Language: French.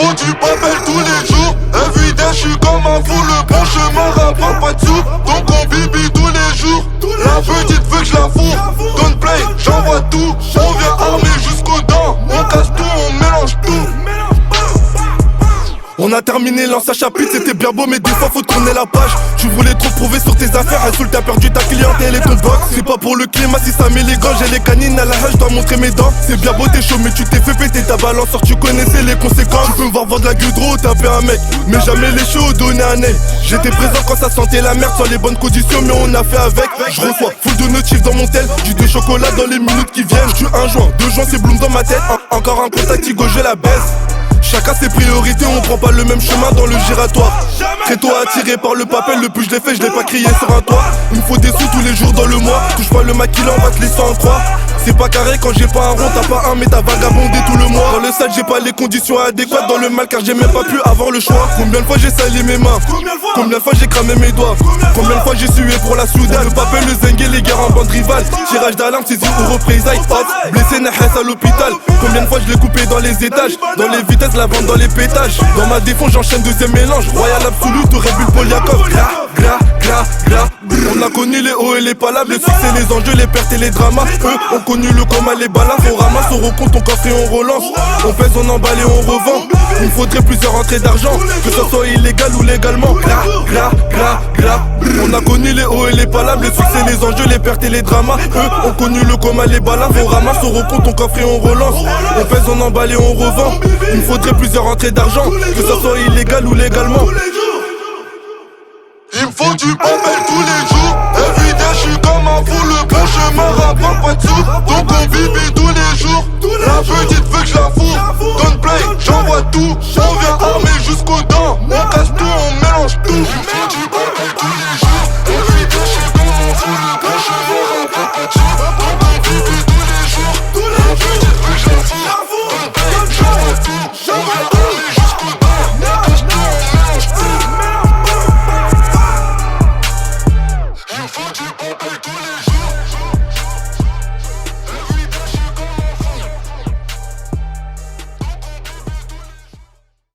faut du papel tous les jours. Everyday j'suis comme un fou, le bon chemin rapporte pas de sous. Donc on bibi tous les jours. La petite veut que je la fous. Don't play, j'envoie tout. On vient armé jusqu'aux dents. On casse tout, on mélange tout. On a terminé l'ancien chapitre, c'était bien beau mais des fois faut tourner la page. Tu voulais trop prouver sur tes affaires, un soul t'as perdu ta clientèle et ton box. C'est pas pour le climat si ça met les gants, j'ai les canines à la hache, je dois montrer mes dents. C'est bien beau t'es chaud mais tu t'es fait péter ta balanceur, tu connaissais les conséquences. Tu peux me voir vendre la gueudreau, taper un mec, mais jamais les chauds, donner un œil. J'étais présent quand ça sentait la merde, sans les bonnes conditions mais on a fait avec. Je reçois full de notifs dans mon tel, du de chocolat dans les minutes qui viennent. J'suis un joint, 2 joints c'est bloom dans ma tête, encore un contact, Tigo je la baisse. Chacun ses priorités, on prend pas le même chemin dans le giratoire. Très tôt attiré par le papel, le plus je l'ai fait, je l'ai pas crié sur un toit. Il me faut des sous tous les jours dans le mois. Touche pas le maquillon, on va te laisser en croix. C'est pas carré quand j'ai pas un rond, t'as pas un mais t'as vagabondé tout le mois. Dans le stade j'ai pas les conditions adéquates, dans le mal car j'ai même pas pu avoir le choix. Combien de fois j'ai sali mes mains, combien de fois j'ai cramé mes doigts, combien de fois j'ai sué pour la Soudan. Le papel, le zingué, les guerres en bande rivale. Tirage d'alarme, saisie ou représailles. Hop, blessé Nahès à l'hôpital. Combien de fois je l'ai coupé dans les étages, dans les vitesses, la vente dans les pétages. Dans ma défense j'enchaîne deuxième mélange. Royal Absolu, t'aurais bu le Poliakov. Gras. On a connu les hauts et les palabres, les succès, les enjeux, les pertes et les dramas. Eux ont connu le coma, les balades. On ramasse, on recompte, on coffre et on relance. On pèse, on emballe et on revend. Il me faudrait plusieurs entrées d'argent, que ce soit illégal ou légalement. Gras. On a connu les hauts et les palabres, les succès, les enjeux, les pertes et les dramas. Eux ont connu le coma, les balades. On ramasse, on recompte, on coffre et on relance. On pèse, on emballe et on revend. Il me faudrait plusieurs entrées d'argent, que ce soit illégal ou légalement. Il me faut du papel tous les jours. Everyday j'suis comme un fou, le bon chemin rapporte pas de sous. Donc on bibi tous les jours. La petite veut que je la fous. Don't play, j'envoie tout. On vient armé jusqu'aux dents.